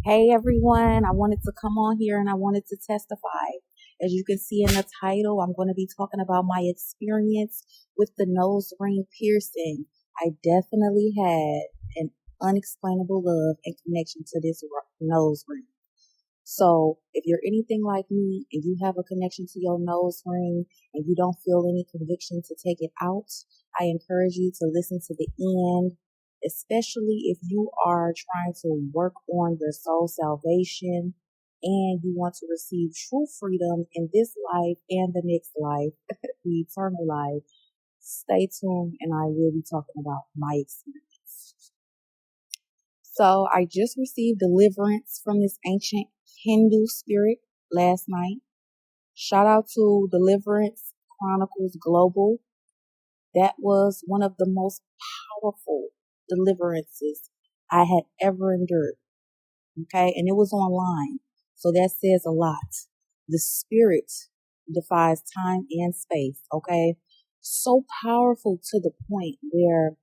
Hey everyone, I wanted to come on here and I wanted to testify. As you can see in the title, I'm going to be talking about my experience with the nose ring piercing. I definitely had an unexplainable love and connection to this nose ring. So if you're anything like me and you have a connection to your nose ring and you don't feel any conviction to take it out, I encourage you to listen to the end, especially if you are trying to work on your soul salvation and you want to receive true freedom in this life and the next life, the eternal life. Stay tuned and I will be talking about my experience. So I just received deliverance from this ancient Hindu spirit last night. Shout out to Deliverance Chronicles Global. That was one of the most powerful deliverances I had ever endured. Okay. And it was online. So that says a lot. The spirit defies time and space. Okay. So powerful to the point where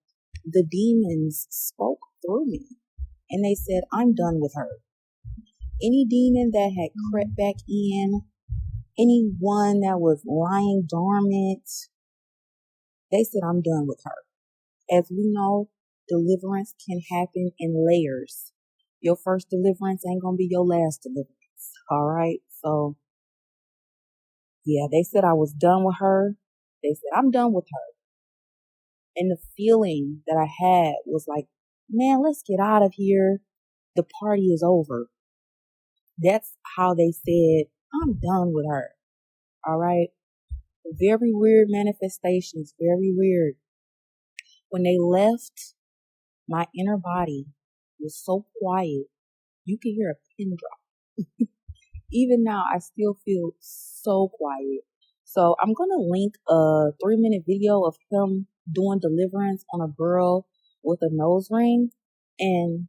the demons spoke through me and they said, I'm done with her. Any demon that had crept back in, anyone that was lying dormant, they said, I'm done with her. As we know, deliverance can happen in layers. Your first deliverance ain't going to be your last deliverance. All right. So yeah, they said I was done with her. They said, I'm done with her. And the feeling that I had was like, man, let's get out of here. The party is over. That's how they said, I'm done with her. All right. Very weird manifestations. Very weird. When they left, my inner body was so quiet. You could hear a pin drop. Even now, I still feel so quiet. So I'm going to link a 3-minute video of him doing deliverance on a girl with a nose ring. And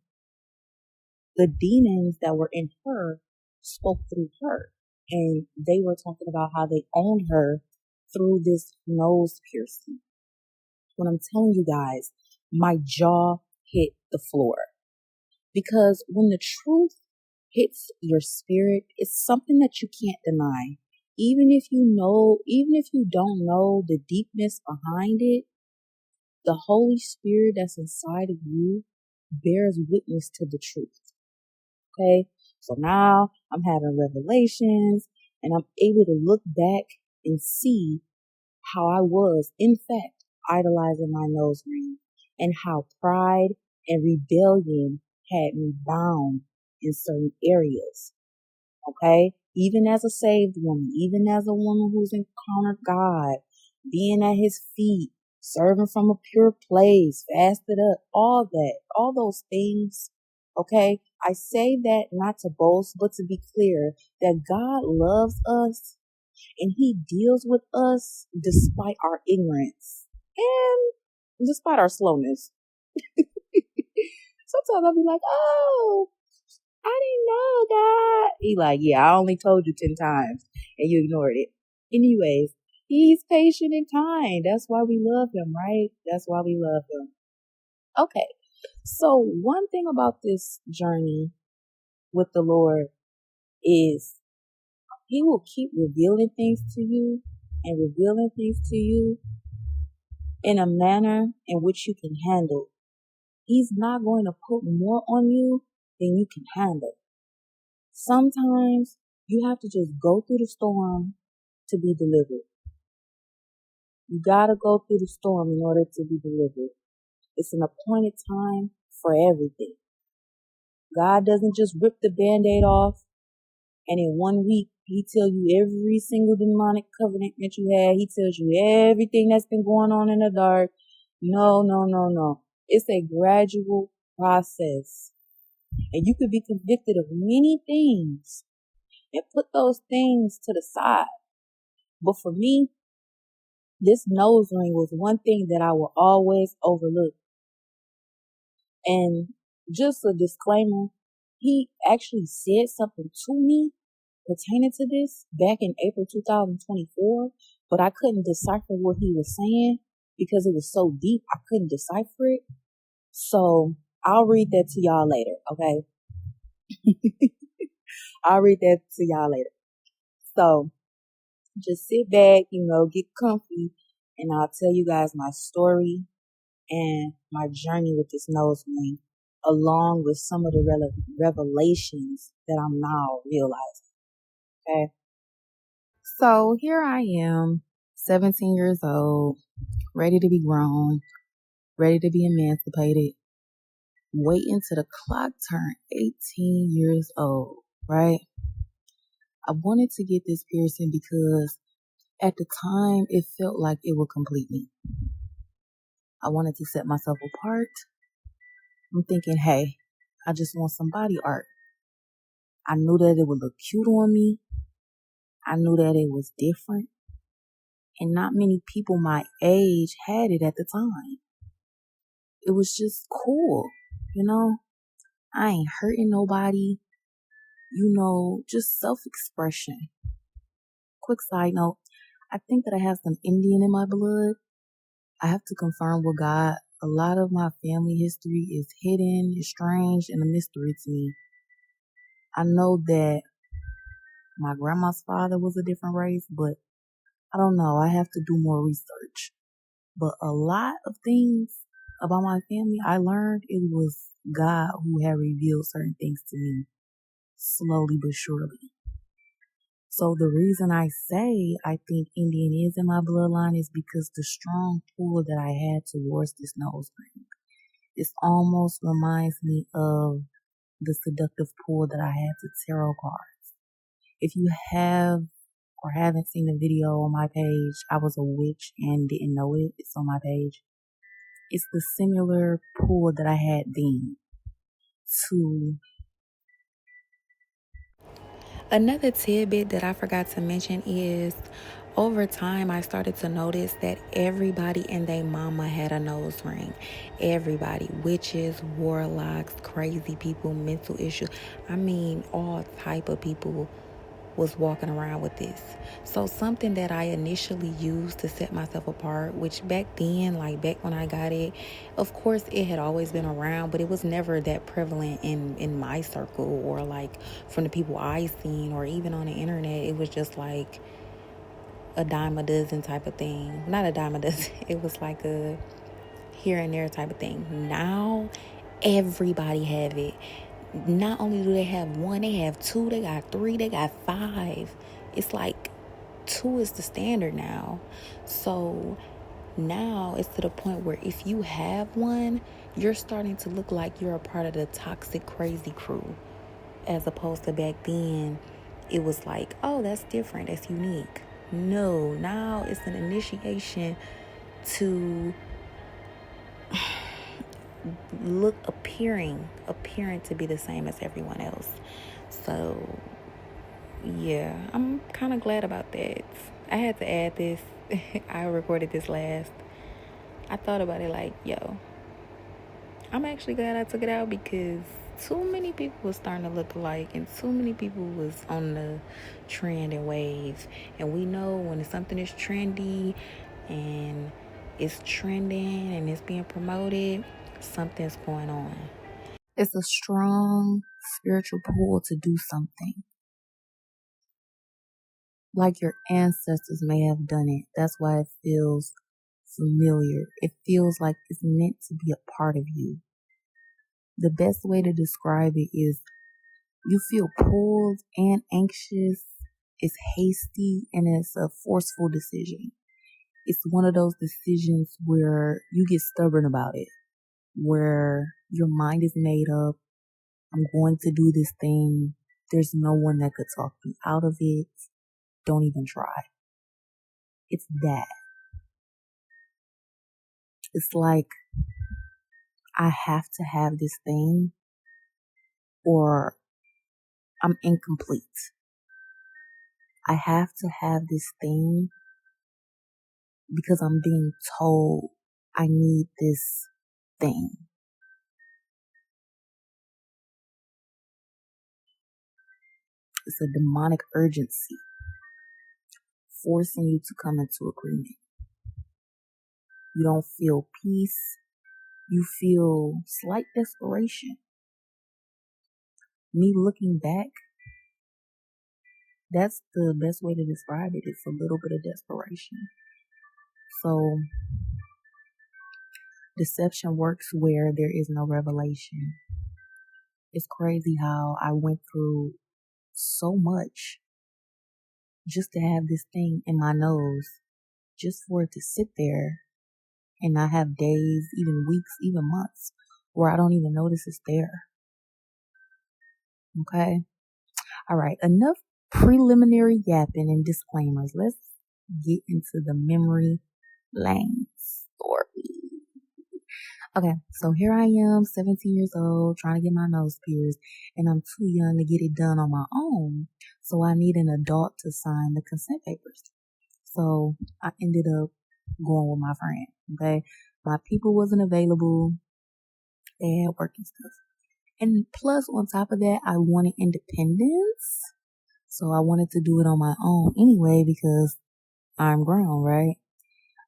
the demons that were in her spoke through her. And they were talking about how they owned her through this nose piercing. When I'm telling you guys, my jaw hit the floor. Because when the truth hits your spirit, it's something that you can't deny. Even if you don't know the deepness behind it, the Holy Spirit that's inside of you bears witness to the truth. Okay? So now I'm having revelations and I'm able to look back and see how I was, in fact, idolizing my nose ring and how pride and rebellion had me bound in certain areas. Okay? Even as a saved woman, even as a woman who's encountered God, being at his feet, serving from a pure place, fasted up, all those things. Okay? I say that not to boast, but to be clear that God loves us and he deals with us despite our ignorance and despite our slowness. Sometimes I'll be like, oh, I didn't know that. He like, yeah, I only told you 10 times and you ignored it. Anyways, he's patient and kind. That's why we love him, right? That's why we love him. Okay. So one thing about this journey with the Lord is he will keep revealing things to you and revealing things to you in a manner in which you can handle. He's not going to put more on you than you can handle. Sometimes you have to just go through the storm to be delivered. You gotta go through the storm in order to be delivered. It's an appointed time for everything. God doesn't just rip the band-aid off and in 1 week he tells you every single demonic covenant that you had. He tells you everything that's been going on in the dark. No, no, no, no. It's a gradual process. And you could be convicted of many things and put those things to the side. But for me, this nose ring was one thing that I will always overlook. And just a disclaimer, he actually said something to me pertaining to this back in April 2024, but I couldn't decipher what he was saying because it was so deep. I couldn't decipher it. So I'll read that to y'all later. Okay. I'll read that to y'all later. So just sit back, get comfy, and I'll tell you guys my story and my journey with this nose ring, along with some of the revelations that I'm now realizing. Okay. So here I am, 17 years old, ready to be grown, ready to be emancipated, waiting till the clock turned 18 years old, right? I wanted to get this piercing because at the time it felt like it would complete me. I wanted to set myself apart. I'm thinking, hey, I just want some body art. I knew that it would look cute on me. I knew that it was different. And not many people my age had it at the time. It was just cool, I ain't hurting nobody, just self-expression. Quick side note, I think that I have some Indian in my blood. I have to confirm with God. A lot of my family history is hidden, is strange, and a mystery to me. I know that my grandma's father was a different race, but I don't know. I have to do more research. But a lot of things about my family, I learned it was God who had revealed certain things to me, slowly but surely. So the reason I say I think Indian is in my bloodline is because the strong pull that I had towards this nose ring. It almost reminds me of the seductive pull that I had to tarot cards. If you have or haven't seen the video on my page, I was a witch and didn't know it. It's on my page. It's the similar pull that I had then to. Another tidbit that I forgot to mention is over time I started to notice that everybody and their mama had a nose ring. Everybody, witches, warlocks, crazy people, mental issues. I mean, all type of people was walking around with this. So something that I initially used to set myself apart, which back then, like back when I got it, of course it had always been around, but it was never that prevalent in my circle or like from the people I seen or even on the internet. It was just like a dime a dozen type of thing. Not a dime a dozen. It was like a here and there type of thing. Now everybody have it. Not only do they have one, they have two, they got three, they got five. It's like two is the standard now. So now it's to the point where if you have one, you're starting to look like you're a part of the toxic, crazy crew. As opposed to back then, it was like, oh, that's different, that's unique. No, now it's an initiation to appearing to be the same as everyone else. So yeah, I'm kind of glad about that. I had to add this. I recorded this last. I thought about it like, yo, I'm actually glad I took it out because too many people was starting to look alike and too many people was on the trend and wave. And we know when something is trendy and it's trending and it's being promoted, something's going on. It's a strong spiritual pull to do something. Like your ancestors may have done it. That's why it feels familiar. It feels like it's meant to be a part of you. The best way to describe it is you feel pulled and anxious. It's hasty and it's a forceful decision. It's one of those decisions where you get stubborn about it, where your mind is made up. I'm going to do this thing. There's no one that could talk me out of it. Don't even try. It's that. It's like I have to have this thing or I'm incomplete. I have to have this thing because I'm being told I need this thing. It's a demonic urgency forcing you to come into agreement. You don't feel peace. You feel slight desperation. me looking back, that's the best way to describe it. It's a little bit of desperation. So deception works where there is no revelation. It's crazy how I went through so much just to have this thing in my nose, just for it to sit there and not have days, even weeks, even months where I don't even notice it's there. Okay? All right. Enough preliminary yapping and disclaimers. Let's get into the memory lane story. Okay, so here I am, 17 years old, trying to get my nose pierced, and I'm too young to get it done on my own. So I need an adult to sign the consent papers. So I ended up going with my friend. Okay, my people wasn't available. They had work and stuff. And plus, on top of that, I wanted independence. So I wanted to do it on my own anyway because I'm grown, right?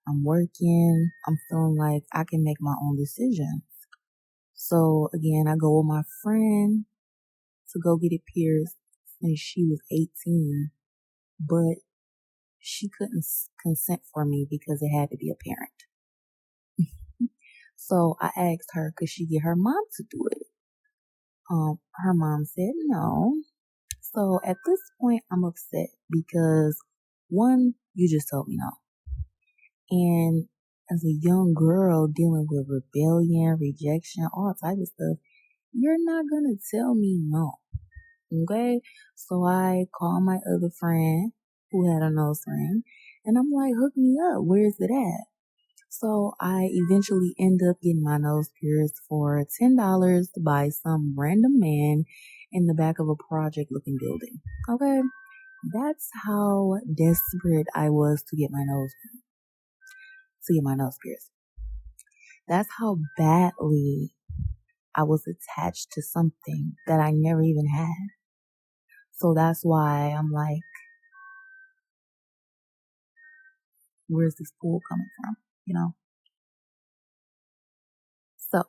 I'm working. I'm feeling like I can make my own decisions. So again, I go with my friend to go get it pierced and she was 18, but she couldn't consent for me because it had to be a parent. So I asked her, could she get her mom to do it? Her mom said no. So at this point, I'm upset because one, you just told me no. And as a young girl dealing with rebellion, rejection, all type of stuff, you're not gonna tell me no. Okay? So I called my other friend who had a nose ring and I'm like, hook me up. Where's it at? So I eventually end up getting my nose pierced for $10 by some random man in the back of a project looking building. Okay? That's how desperate I was to get my nose pierced. That's how badly I was attached to something that I never even had. So that's why I'm like, where's this pool coming from? You know? So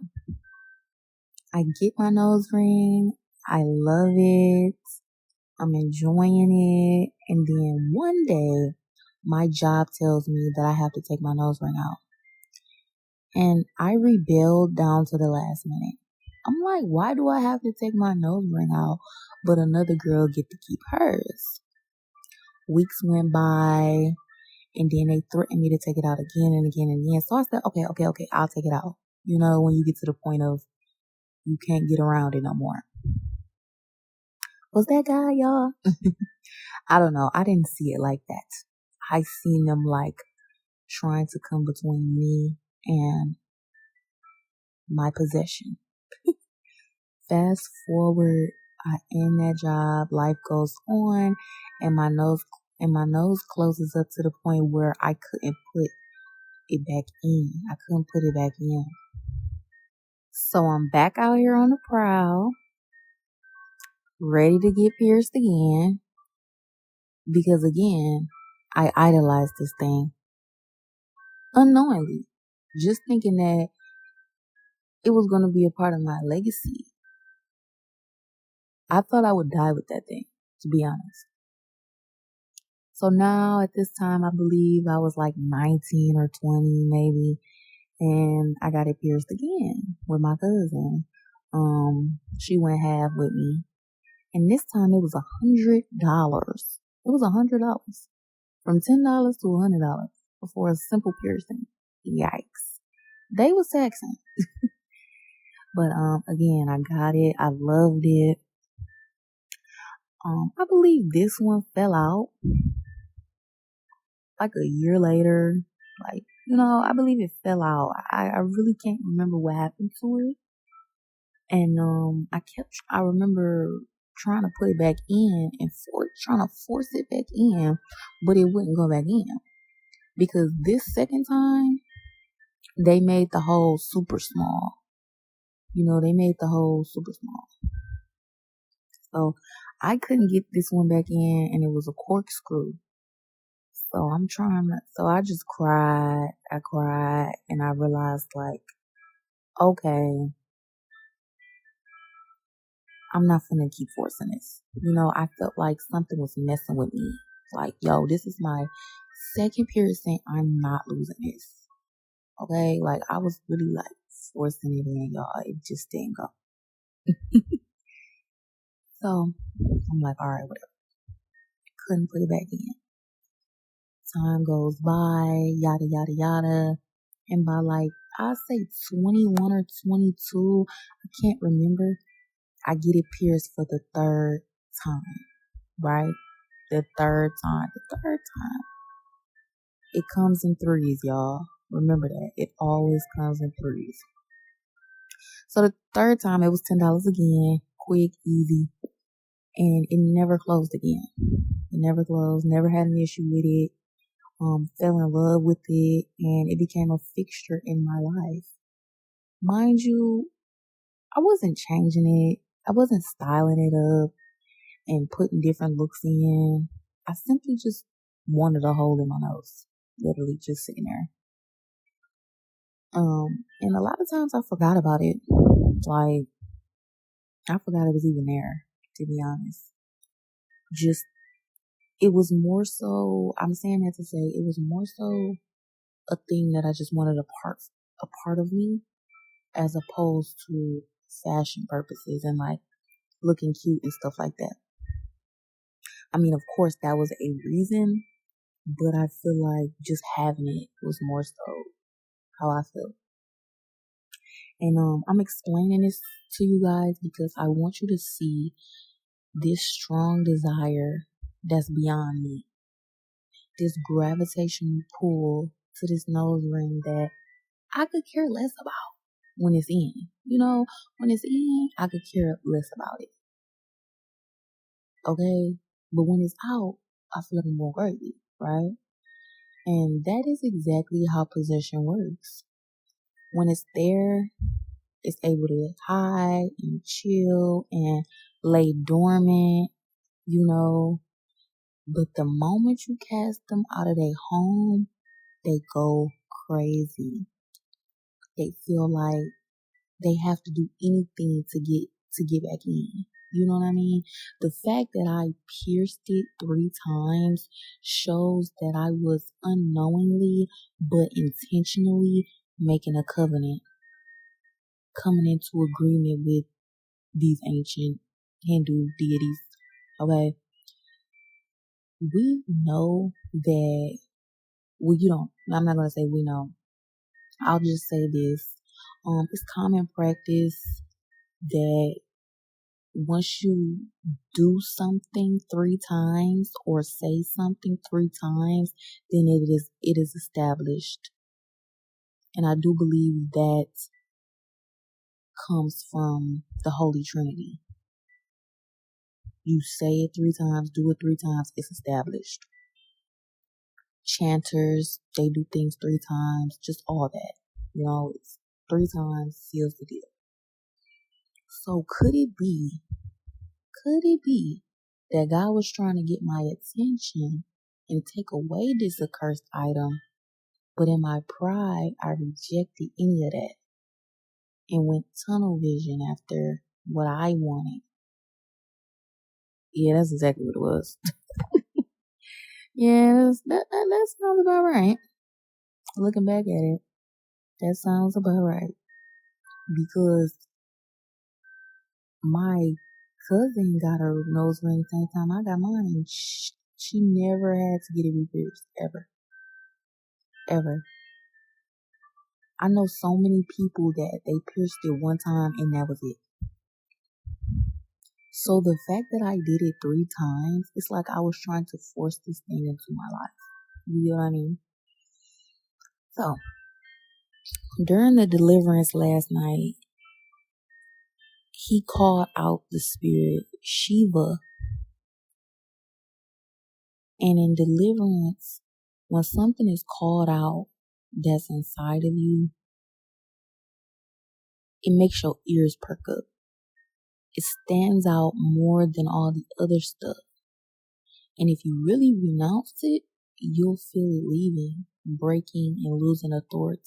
I get my nose ring. I love it. I'm enjoying it. And then one day, my job tells me that I have to take my nose ring out. And I rebelled down to the last minute. I'm like, why do I have to take my nose ring out, but another girl get to keep hers? Weeks went by, and then they threatened me to take it out again and again and again. So I said, okay, I'll take it out. You know, when you get to the point of you can't get around it no more. Was that guy, y'all? I don't know. I didn't see it like that. I seen them like trying to come between me and my possession. Fast forward, I end that job, life goes on, and my nose closes up to the point where I couldn't put it back in. I couldn't put it back in. So I'm back out here on the prowl, ready to get pierced again. Because again, I idolized this thing. Unknowingly. Just thinking that it was going to be a part of my legacy. I thought I would die with that thing, to be honest. So now at this time, I believe I was like 19 or 20 maybe. And I got it pierced again with my cousin. She went half with me. And this time it was $100. It was $100. From $10 to $100 for a simple piercing. Yikes. They was taxing. But again, I got it. I loved it. I believe this one fell out like a year later. Like, you know, I believe it fell out. I really can't remember what happened to it. And I remember trying to put it back in and trying to force it back in, but it wouldn't go back in. Because this second time, they made the hole super small. You know, they made the hole super small. So I couldn't get this one back in, and it was a corkscrew. So I just cried. I cried, and I realized, like, okay, I'm not gonna keep forcing this. I felt like something was messing with me. Like, yo, this is my second piercing. I'm not losing this. Okay? Like, I was really like forcing it in, y'all. It just didn't go. So, I'm like, all right, whatever. Couldn't put it back in. Time goes by, yada, yada, yada. And by like, I'll say 21 or 22, I can't remember. I get it pierced for the third time, right? The third time. It comes in threes, y'all. Remember that. It always comes in threes. So the third time, it was $10 again. Quick, easy. And it never closed again. It never closed. Never had an issue with it. Fell in love with it. And it became a fixture in my life. Mind you, I wasn't changing it. I wasn't styling it up and putting different looks in. I simply just wanted a hole in my nose. Literally just sitting there. And a lot of times I forgot about it. Like, I forgot it was even there, to be honest. Just, it was more so, I'm saying that to say, it was more so a thing that I just wanted a part of me, as opposed to fashion purposes and like looking cute and stuff like that. I mean, of course, that was a reason, but I feel like just having it was more so how I felt. And I'm explaining this to you guys because I want you to see this strong desire that's beyond me. This gravitational pull to this nose ring that I could care less about when it's in. When it's in, I could care less about it. Okay? But when it's out, I feel like I'm going crazy, right? And that is exactly how possession works. When it's there, it's able to hide and chill and lay dormant, But the moment you cast them out of their home, they go crazy. They feel like they have to do anything to get back in. You know what I mean? The fact that I pierced it 3 times shows that I was unknowingly but intentionally making a covenant, coming into agreement with these ancient Hindu deities. Okay? We know that, I'm not going to say we know. I'll just say this. It's common practice that once you do something 3 times or say something 3 times, then it is established. And I do believe that comes from the Holy Trinity. You say it 3 times, do it 3 times, it's established. Chanters, they do things 3 times, just all that. It's 3 times seals the deal. So could it be that God was trying to get my attention and take away this accursed item, but in my pride, I rejected any of that and went tunnel vision after what I wanted? Yeah, that's exactly what it was. Yeah, that sounds about right. Looking back at it, that sounds about right. Because my cousin got her nose ring the same time I got mine, and she never had to get it repierced, ever. Ever. I know so many people that they pierced it one time and that was it. So the fact that I did it 3 times, it's like I was trying to force this thing into my life. You know what I mean? So, during the deliverance last night, he called out the spirit Shiva. And in deliverance, when something is called out that's inside of you, it makes your ears perk up. It stands out more than all the other stuff. And if you really renounce it, you'll feel it leaving, breaking, and losing authority.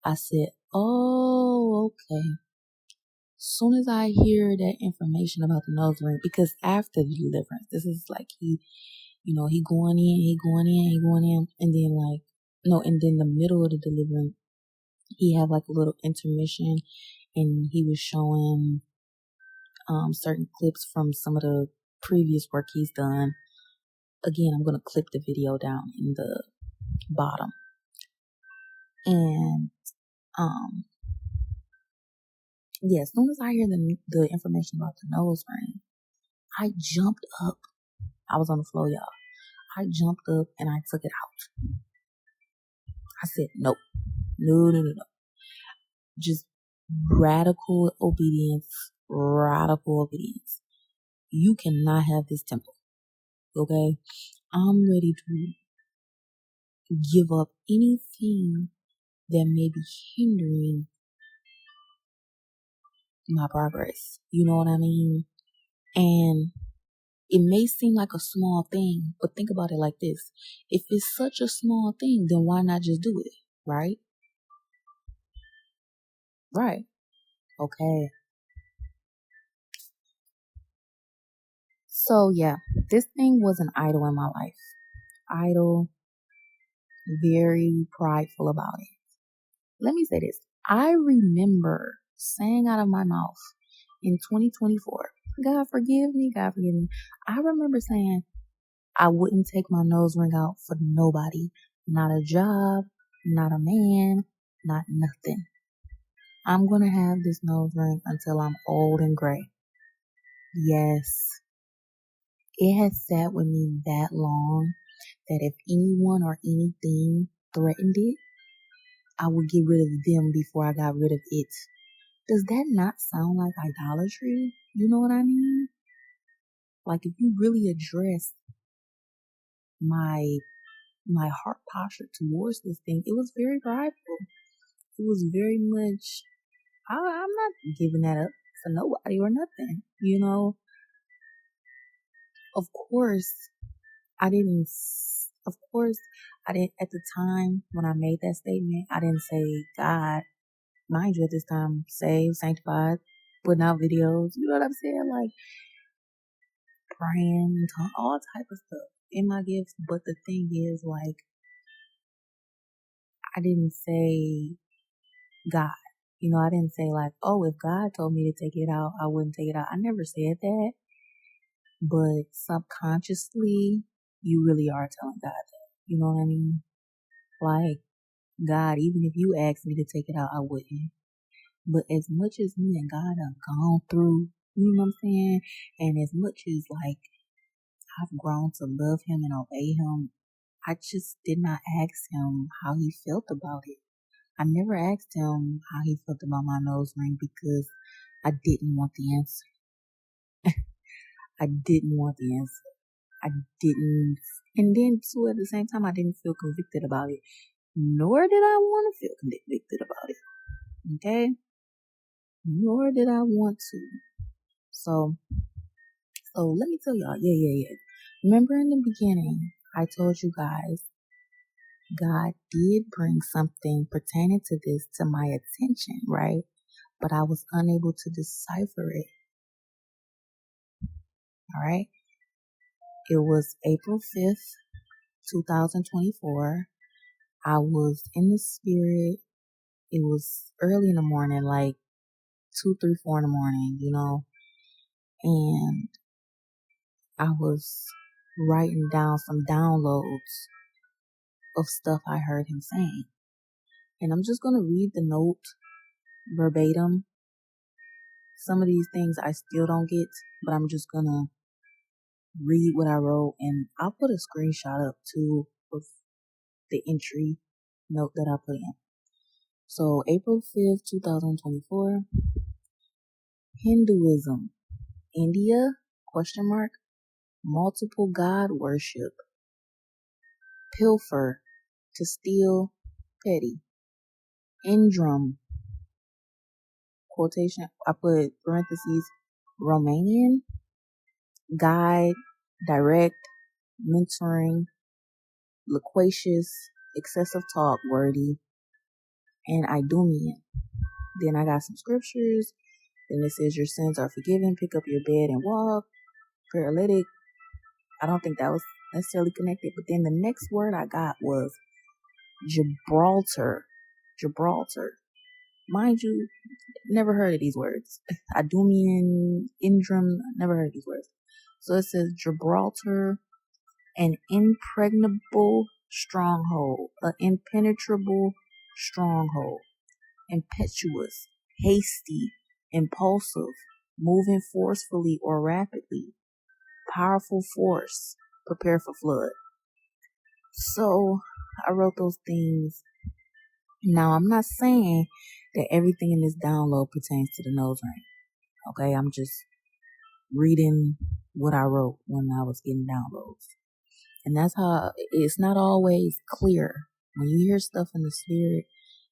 I said, oh, okay. Soon as I hear that information about the nose ring, because after the deliverance, this is like he going in, he going in, and then like no, and then the middle of the deliverance, he had like a little intermission, and he was showing certain clips from some of the previous work he's done. Again, I'm gonna clip the video down in the bottom, and yeah, as soon as I hear the information about the nose ring, I jumped up. I was on the floor, y'all. I jumped up and I took it out. I said, nope, no. Just radical obedience, radical obedience. You cannot have this temple, okay? I'm ready to give up anything that may be hindering my progress. You know what I mean? And it may seem like a small thing, but think about it like this. If it's such a small thing, then why not just do it? Right? Right. Okay. So yeah, this thing was an idol in my life. Idol, very prideful about it. Let me say this. I remember saying out of my mouth in 2024, God forgive me, God forgive me. I remember saying I wouldn't take my nose ring out for nobody. Not a job, not a man, not nothing. I'm going to have this nose ring until I'm old and gray. Yes. It has sat with me that long that if anyone or anything threatened it, I would get rid of them before I got rid of it. Does that not sound like idolatry? You know what I mean? Like if you really address my heart posture towards this thing, it was very prideful. It was very much, I'm not giving that up for nobody or nothing. You know, of course, I didn't, of course, I didn't, at the time when I made that statement, I didn't say, God, mind you, at this time, saved, sanctified, putting out videos, you know what I'm saying? Like, praying, all type of stuff in my gifts. But the thing is, like, I didn't say God. You know, I didn't say like, oh, if God told me to take it out, I wouldn't take it out. I never said that. But subconsciously, you really are telling God that. You know what I mean? Like, God, even if you asked me to take it out, I wouldn't. But as much as me and God have gone through, you know what I'm saying? And as much as like I've grown to love him and obey him, I just did not ask him how he felt about it. I never asked him how he felt about my nose ring because I didn't want the answer. I didn't want the answer. I didn't, and then too at the same time, I didn't feel convicted about it. Nor did I want to feel convicted about it. Okay? Nor did I want to. So let me tell y'all, yeah. Remember in the beginning, I told you guys, God did bring something pertaining to this to my attention, right? But I was unable to decipher it. All right. It was April 5th, 2024. I was in the spirit. It was early in the morning, like 2, 3, 4 in the morning, you know, and I was writing down some downloads of stuff I heard him saying. And I'm just going to read the note verbatim. Some of these things I still don't get, but I'm just going to read what I wrote, and I'll put a screenshot up too of the entry note that I put in. So April 5th, 2024, Hinduism, India, question mark, multiple God worship, pilfer, to steal, petty, Indrum, quotation, I put parentheses, Romanian, guide, direct, mentoring, loquacious, excessive talk, wordy, and Idumean. Then I got some scriptures, Then it says your sins are forgiven, pick up your bed and walk. Paralytic, I don't think that was necessarily connected. But then the next word I got was Gibraltar. Gibraltar. Mind you, never heard of these words. Idumean, Indrum, never heard of these words. So it says Gibraltar, an impregnable stronghold, an impenetrable stronghold, impetuous, hasty, impulsive, moving forcefully or rapidly, powerful force, prepare for flood. So I wrote those things. Now I'm not saying that everything in this download pertains to the nose ring. Okay, I'm just reading what I wrote when I was getting downloads. And that's how it's not always clear. When you hear stuff in the spirit,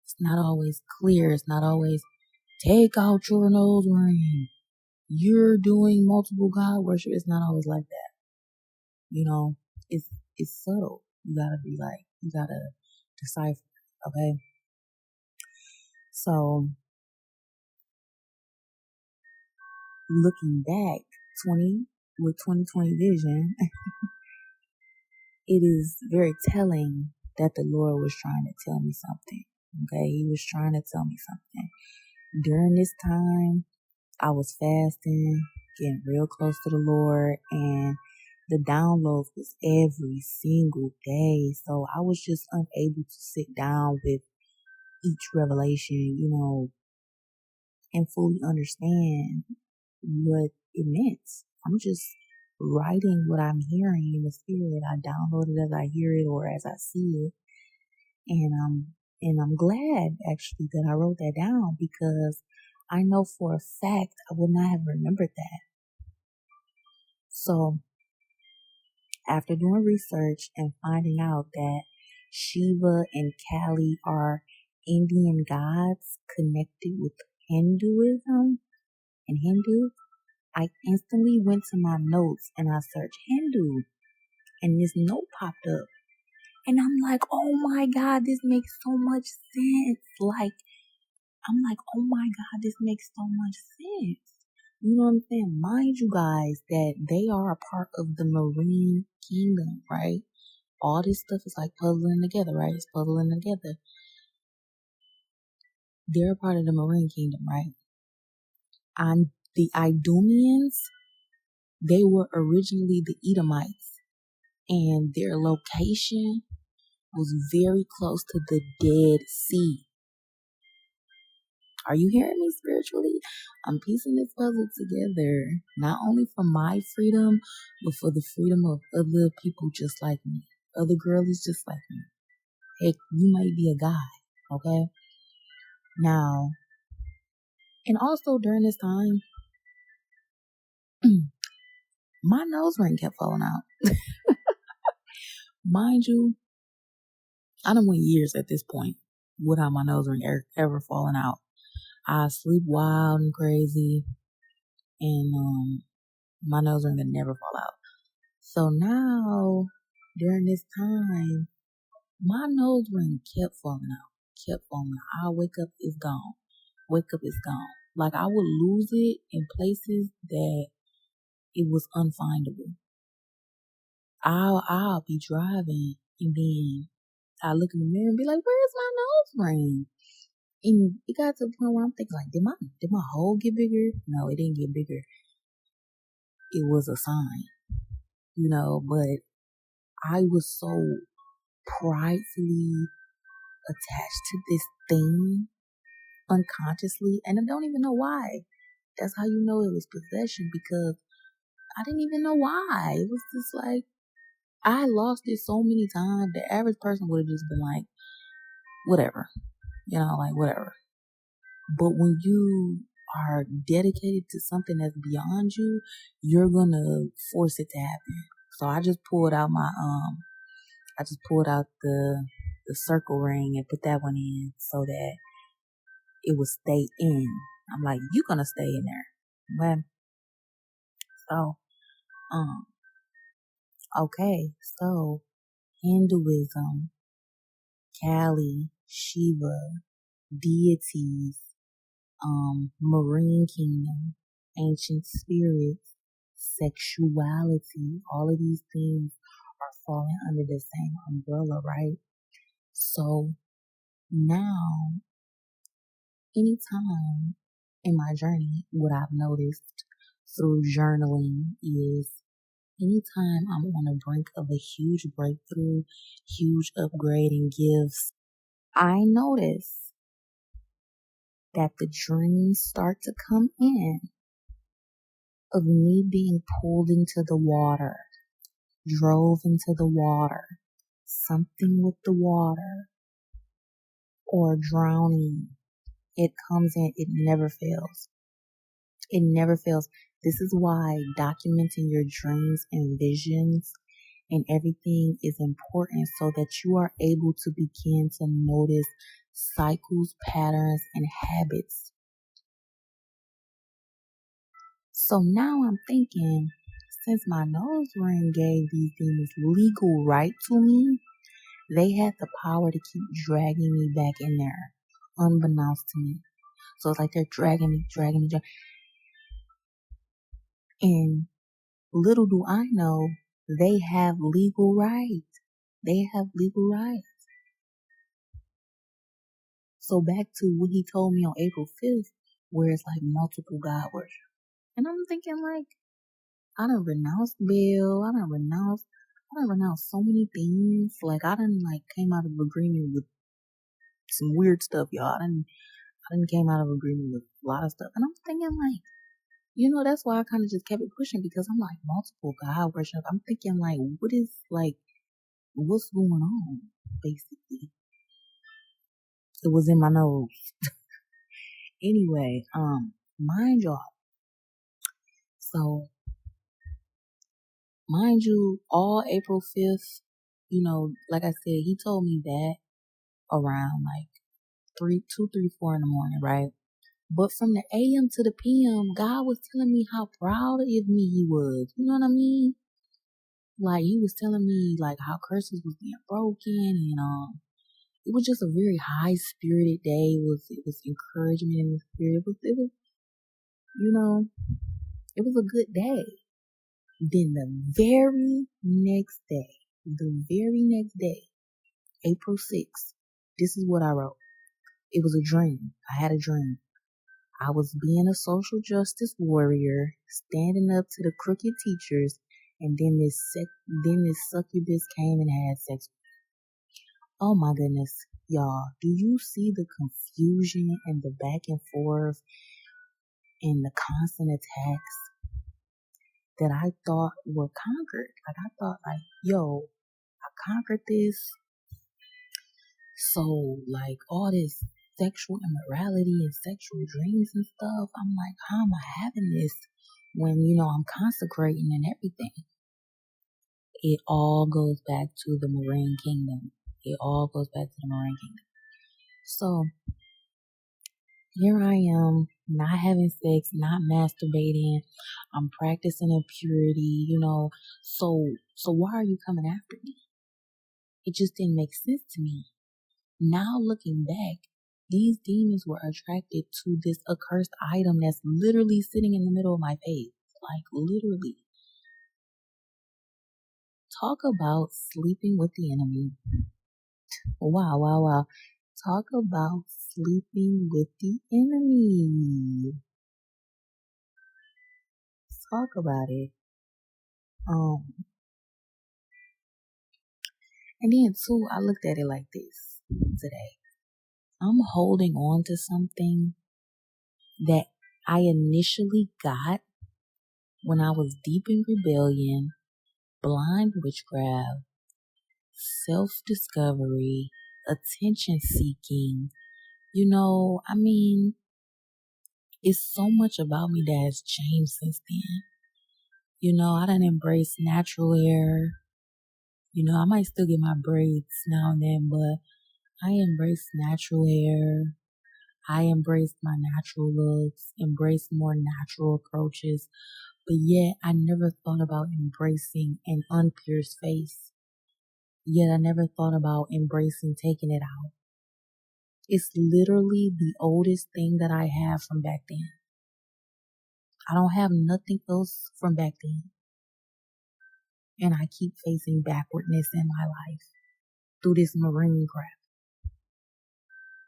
it's not always clear. It's not always, take out your nose ring. You're doing multiple God worship. It's not always like that. You know, it's subtle. You gotta decipher. Okay. So looking back, 2020 vision, it is very telling that the Lord was trying to tell me something. Okay, He was trying to tell me something. During this time, I was fasting, getting real close to the Lord, and the downloads was every single day. So I was just unable to sit down with each revelation, and fully understand what it meant. I'm just writing what I'm hearing in the spirit. I download it as I hear it or as I see it. And I'm glad actually that I wrote that down, because I know for a fact I would not have remembered that. So after doing research and finding out that Shiva and Kali are Indian gods connected with Hinduism and Hindu, I instantly went to my notes and I searched Hindu, and this note popped up. And I'm like, oh my God, this makes so much sense. Oh my God, this makes so much sense. You know what I'm saying? Mind you guys that they are a part of the marine kingdom, right? All this stuff is like puzzling together, right? It's puzzling together. They're a part of the marine kingdom, right? And the Idumeans, they were originally the Edomites, and their location was very close to the Dead Sea. Are you hearing me spiritually? I'm piecing this puzzle together, not only for my freedom, but for the freedom of other people just like me, other girlies just like me. Heck, you might be a guy, okay? Now, and also during this time, my nose ring kept falling out. Mind you, I done went years at this point without my nose ring ever falling out. I sleep wild and crazy, and my nose ring would never fall out. So now, during this time, my nose ring kept falling out. I wake up, it's gone. Wake up, it's gone. Like I would lose it in places that it was unfindable. I'll be driving, and then I look in the mirror and be like, "Where's my nose ring?" And it got to the point where I'm thinking, like, did my hole get bigger? No, it didn't get bigger. It was a sign, but I was so pridefully attached to this thing unconsciously, and I don't even know why. That's how you know it was possession, because I didn't even know why. It was just like, I lost it so many times. The average person would have just been like, whatever, whatever. But when you are dedicated to something that's beyond you, you're gonna force it to happen. So I just pulled out the circle ring and put that one in so that it would stay in. I'm like, you're gonna stay in there. Okay. So, okay. So Hinduism, Kali, Shiva, deities, marine kingdom, ancient spirits, sexuality, all of these things are falling under the same umbrella, right? So now, anytime in my journey, what I've noticed through journaling is anytime I'm on the brink of a huge breakthrough, huge upgrade in gifts, I notice that the dreams start to come in of me being pulled into the water, drove into the water, something with the water, or drowning. It comes in, it never fails. It never fails. This is why documenting your dreams and visions and everything is important so that you are able to begin to notice cycles, patterns, and habits. So now I'm thinking, since my nose ring gave these demons legal right to me, they had the power to keep dragging me back in there, unbeknownst to me. So it's like they're dragging me. And little do I know, they have legal rights. They have legal rights. So back to what he told me on April 5th, where it's like multiple God worship. And I'm thinking like, I done renounced Bill. I done renounced so many things. Like I done like came out of agreement with some weird stuff, y'all. I done came out of agreement with a lot of stuff. And I'm thinking like, that's why I kind of just kept it pushing because I'm like multiple God worship. I'm thinking like, what's going on? Basically, it was in my nose. Anyway, mind y'all. So, mind you, all April 5th, like I said, he told me that around like 3, 4 in the morning, right? But from the AM to the PM, God was telling me how proud of me he was. You know what I mean? Like he was telling me like how curses was being broken and it was just a very high spirited day. It was encouragement in the spirit. It was a good day. Then the very next day, April 6th, this is what I wrote. It was a dream. I had a dream. I was being a social justice warrior, standing up to the crooked teachers, and then this succubus came and had sex. Oh my goodness, y'all! Do you see the confusion and the back and forth and the constant attacks that I thought were conquered? Like I thought, like, yo, I conquered this. So, like, all this sexual immorality and sexual dreams and stuff, I'm like, how am I having this when, I'm consecrating and everything? It all goes back to the marine kingdom. So, here I am, not having sex, not masturbating. I'm practicing in purity, So why are you coming after me? It just didn't make sense to me. Now looking back, these demons were attracted to this accursed item that's literally sitting in the middle of my face. Like literally. Talk about sleeping with the enemy. Wow. Talk about sleeping with the enemy. Talk about it. And then too, I looked at it like this today. I'm holding on to something that I initially got when I was deep in rebellion, blind witchcraft, self-discovery, attention seeking. It's so much about me that has changed since then. I done embraced natural hair. I might still get my braids now and then, but I embraced natural hair. I embraced my natural looks, embraced more natural approaches, but yet I never thought about embracing an unpierced face. Yet I never thought about embracing taking it out. It's literally the oldest thing that I have from back then. I don't have nothing else from back then. And I keep facing backwardness in my life through this marine crap.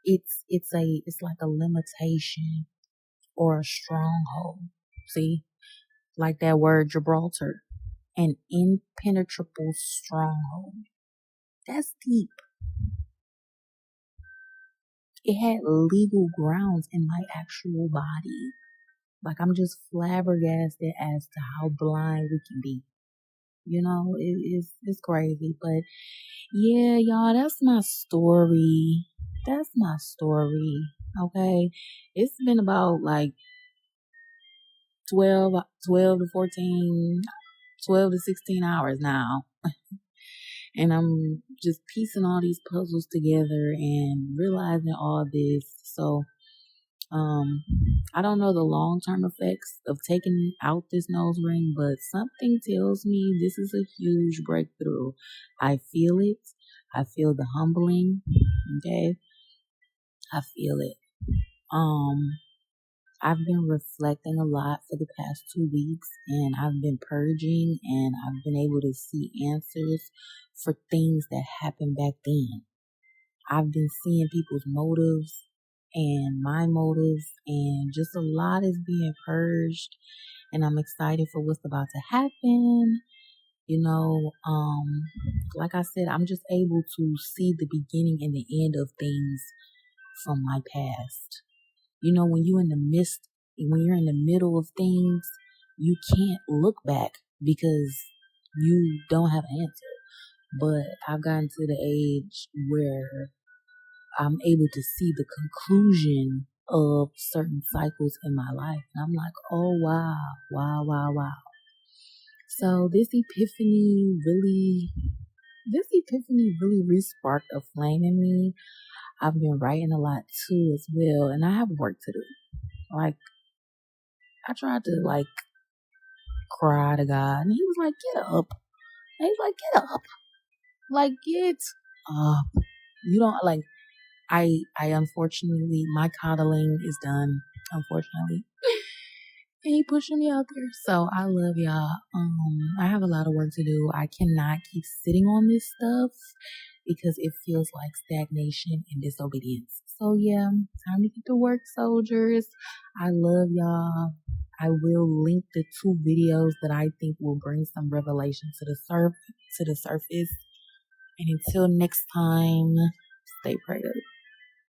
It's like a limitation or a stronghold. See? Like that word Gibraltar. An impenetrable stronghold. That's deep. It had legal grounds in my actual body. Like, I'm just flabbergasted as to how blind we can be. You know, it's crazy. But yeah, y'all, that's my story. That's my story. Okay. It's been about like 12 to 14, 12 to 16 hours now. And I'm just piecing all these puzzles together and realizing all this. So, I don't know the long-term effects of taking out this nose ring, but something tells me this is a huge breakthrough. I feel it. I feel the humbling. Okay. I feel it. I've been reflecting a lot for the past 2 weeks, and I've been purging, and I've been able to see answers for things that happened back then. I've been seeing people's motives and my motives, and just a lot is being purged, and I'm excited for what's about to happen. You know, like I said, I'm just able to see the beginning and the end of things from my past. You know, when you're in the middle of things, you can't look back because you don't have an answer. But I've gotten to the age where I'm able to see the conclusion of certain cycles in my life. And I'm like, oh, wow, wow, wow, wow. So this epiphany really re-sparked a flame in me. I've been writing a lot too as well, and I have work to do. Like, I tried to cry to God, and he was like, get up. And he's like, get up. Like, get up. You don't, I unfortunately, my coddling is done, unfortunately. And he pushing me out there. So I love y'all. I have a lot of work to do. I cannot keep sitting on this stuff because it feels like stagnation and disobedience. So yeah, time to get to work, soldiers. I love y'all. I will link the 2 videos that I think will bring some revelation to the surface. And until next time, stay prayed up.